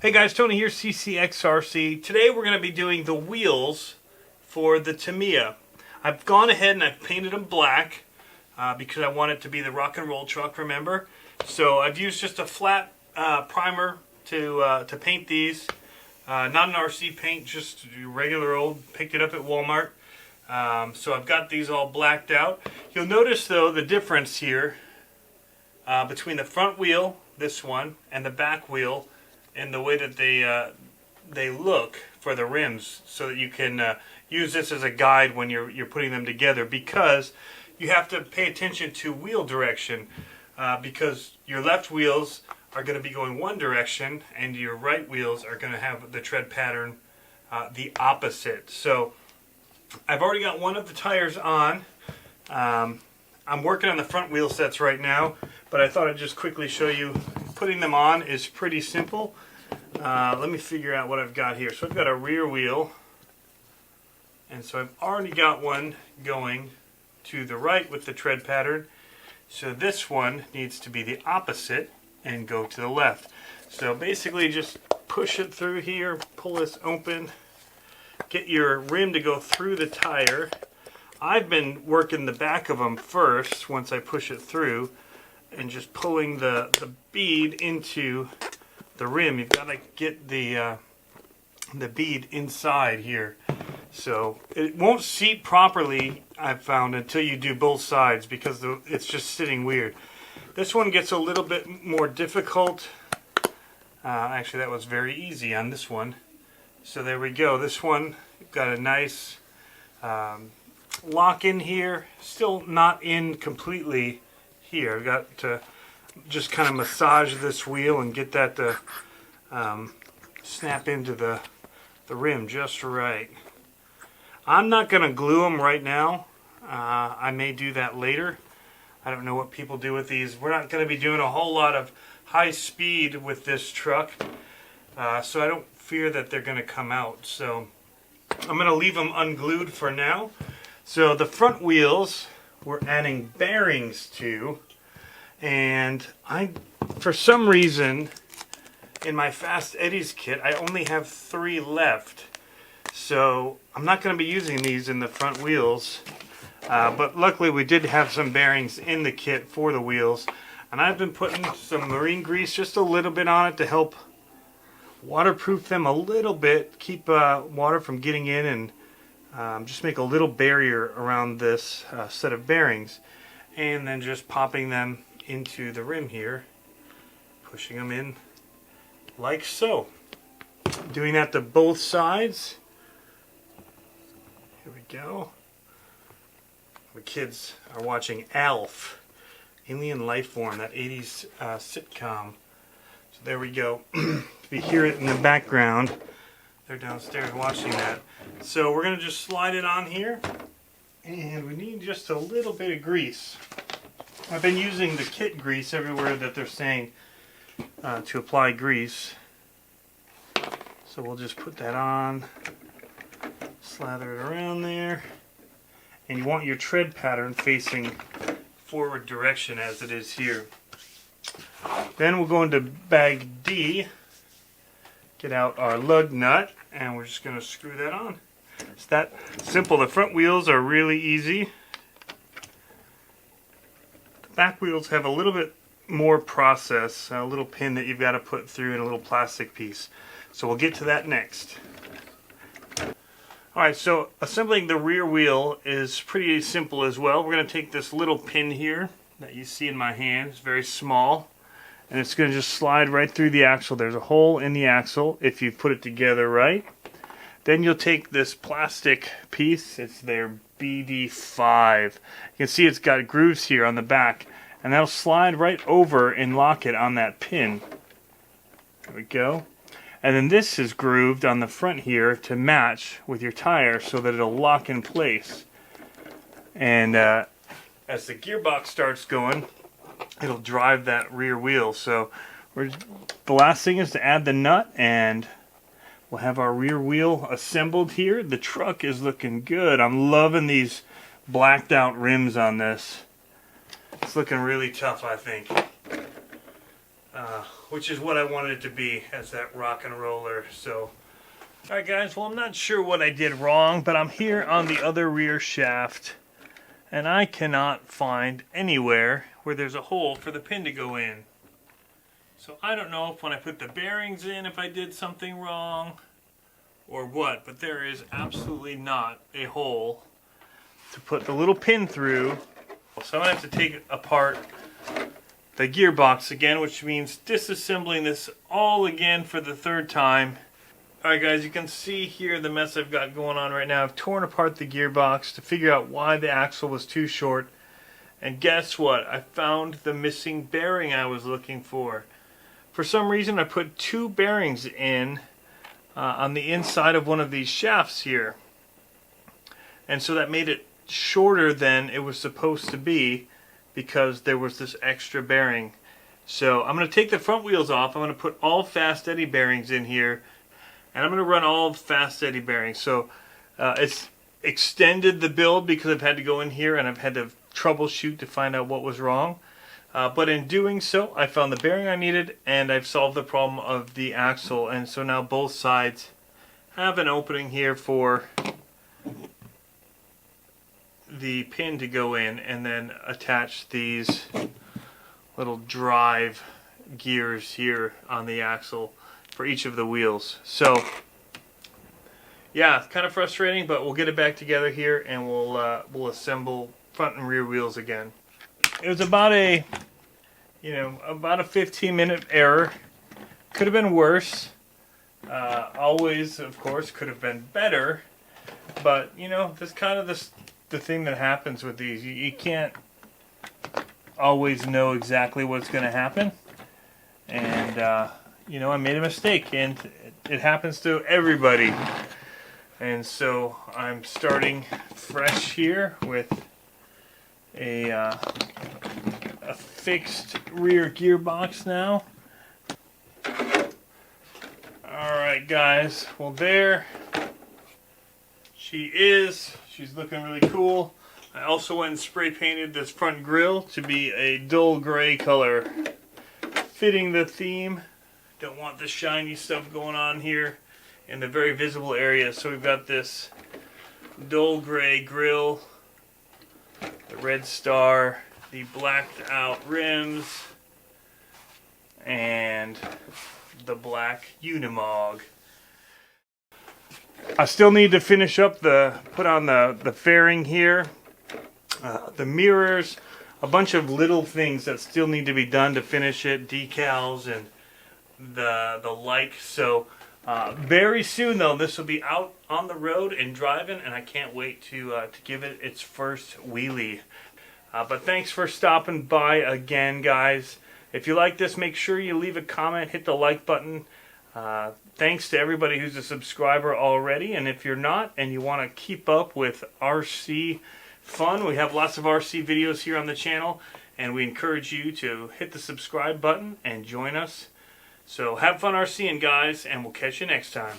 Hey guys, Tony here, CCxRC. Today we're going to be doing the wheels for the Tamiya. I've gone ahead and I've painted them black because I want it to be the rock and roll truck, remember? So I've used just a flat primer to paint these. Not an RC paint, just regular old, picked it up at Walmart. So I've got these all blacked out. You'll notice though the difference here between the front wheel, this one, and the back wheel, and the way that they look for the rims, so that you can use this as a guide when you're putting them together, because you have to pay attention to wheel direction, because your left wheels are going to be going one direction and your right wheels are going to have the tread pattern the opposite. So I've already got one of the tires on. I'm working on the front wheel sets right now, but I thought I'd just quickly show you. Putting them on is pretty simple. Let me figure out what I've got here. So I've got a rear wheel, and so I've already got one going to the right with the tread pattern. So this one needs to be the opposite and go to the left. So basically just push it through here, pull this open, get your rim to go through the tire. I've been working the back of them first once I push it through, and just pulling the bead into the rim. You've got to get the bead inside here. So it won't seat properly, I've found, until you do both sides, because it's just sitting weird. This one gets a little bit more difficult. Actually, that was very easy on this one. So there we go. This one, you've got a nice lock in here. Still not in completely here. I've got to just kind of massage this wheel and get that to snap into the rim just right. I'm not going to glue them right now. I may do that later. I don't know what people do with these. We're not going to be doing a whole lot of high speed with this truck, so I don't fear that they're going to come out. So I'm going to leave them unglued for now. So the front wheels we're adding bearings to, and for some reason in my Fast Eddies kit I only have 3 left, so I'm not going to be using these in the front wheels, but luckily we did have some bearings in the kit for the wheels, and I've been putting some marine grease just a little bit on it to help waterproof them a little bit, keep water from getting in, and just make a little barrier around this set of bearings, and then just popping them into the rim here, pushing them in like so. Doing that to both sides. Here we go. The kids are watching Alf, Alien Lifeform, that 80s sitcom. So there we go. You hear it in the background. They're downstairs watching that. So we're going to just slide it on here, and we need just a little bit of grease. I've been using the kit grease everywhere that they're saying to apply grease. So we'll just put that on, slather it around there, and you want your tread pattern facing forward direction as it is here. Then we'll go into bag D, get out our lug nut, and we're just going to screw that on. It's that simple. The front wheels are really easy. The back wheels have a little bit more process, a little pin that you've got to put through in a little plastic piece. So we'll get to that next. Alright, so assembling the rear wheel is pretty simple as well. We're going to take this little pin here that you see in my hand. It's very small, and it's going to just slide right through the axle. There's a hole in the axle if you put it together right. Then you'll take this plastic piece, it's their BD5. You can see it's got grooves here on the back, and that'll slide right over and lock it on that pin. There we go. And then this is grooved on the front here to match with your tire so that it'll lock in place. And as the gearbox starts going, it'll drive that rear wheel. So the last thing is to add the nut, and we'll have our rear wheel assembled here. The truck is looking good. I'm loving these blacked out rims on this. It's looking really tough, I think. which is what I wanted it to be, as that rock and roller. So, alright guys, well I'm not sure what I did wrong, but I'm here on the other rear shaft, and I cannot find anywhere where there's a hole for the pin to go in. So I don't know if when I put the bearings in, if I did something wrong or what, but there is absolutely not a hole to put the little pin through. So I'm going to have to take apart the gearbox again, which means disassembling this all again for the third time. Alright guys, you can see here the mess I've got going on right now. I've torn apart the gearbox to figure out why the axle was too short. And guess what? I found the missing bearing I was looking for. For some reason I put two bearings in on the inside of one of these shafts here. And so that made it shorter than it was supposed to be because there was this extra bearing. So I'm going to take the front wheels off. I'm going to put all fast eddy bearings in here. And I'm going to run all fast eddy bearings. So it's extended the build because I've had to go in here and I've had to troubleshoot to find out what was wrong. But in doing so, I found the bearing I needed and I've solved the problem of the axle. And so now both sides have an opening here for the pin to go in, and then attach these little drive gears here on the axle for each of the wheels. So yeah, it's kind of frustrating, but we'll get it back together here and we'll assemble front and rear wheels again. It was about a 15-minute error. Could have been worse. Always, of course, could have been better. But that's kind of the thing that happens with these. You can't always know exactly what's going to happen. And I made a mistake, and it happens to everybody. And so I'm starting fresh here with a fixed rear gearbox now. Alright guys, well there she is. She's looking really cool. I also went and spray painted this front grille to be a dull gray color, fitting the theme. Don't want the shiny stuff going on here in the very visible area. So we've got this dull gray grille, the red star, the blacked out rims, and the black Unimog. I still need to finish up put on the fairing here, the mirrors, a bunch of little things that still need to be done to finish it, decals and the like. So very soon though, this will be out on the road and driving, and I can't wait to give it its first wheelie. But thanks for stopping by again, guys. If you like this, make sure you leave a comment, hit the like button. Thanks to everybody who's a subscriber already, and if you're not and you want to keep up with RC fun, we have lots of RC videos here on the channel, and we encourage you to hit the subscribe button and join us. So have fun RCing, guys, and we'll catch you next time.